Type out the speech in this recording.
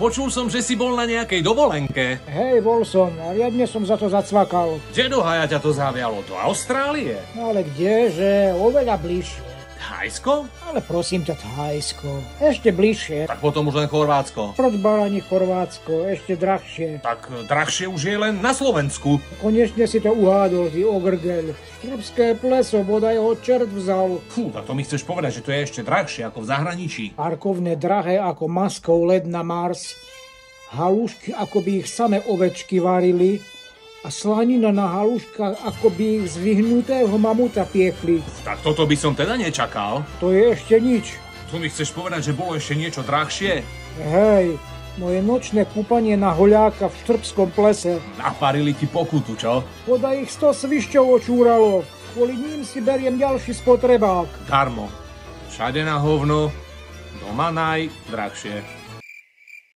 Počul som, že si bol na nejakej dovolenke. Hej, bol som a riadne som za to zacvakal. Kde do haja ťa to zavialo? Do Austrálie? No ale kdeže, oveľa bližšie. Thajsko? Ale prosím ťa, Thajsko. Ešte bližšie. Tak potom už len Chorvátsko. Proč barani Chorvátsko, ešte drahšie. Tak drahšie už je len na Slovensku. Konečne si to uhádol, ty ogrgel. Štrbské pleso, bodaj ho čert vzal. Fú, tak to mi chceš povedať, že to je ešte drahšie ako v zahraničí. Parkovné drahé ako maskou led na Mars. Halušky, ako by ich same ovečky varili. A slanina na haluškách, ako by ich z vyhnutého mamuta piekli. Tak toto by som teda nečakal. To je ešte nič. Tu mi chceš povedať, že bolo ešte niečo drahšie? Hej, moje nočné kúpanie na hoľáka v štrbskom plese. Naparili ti pokutu, čo? Podaj ich 100 svišťov očúralo. Kvôli ním si beriem ďalší spotrebák. Darmo. Všade na hovno, doma najdrahšie.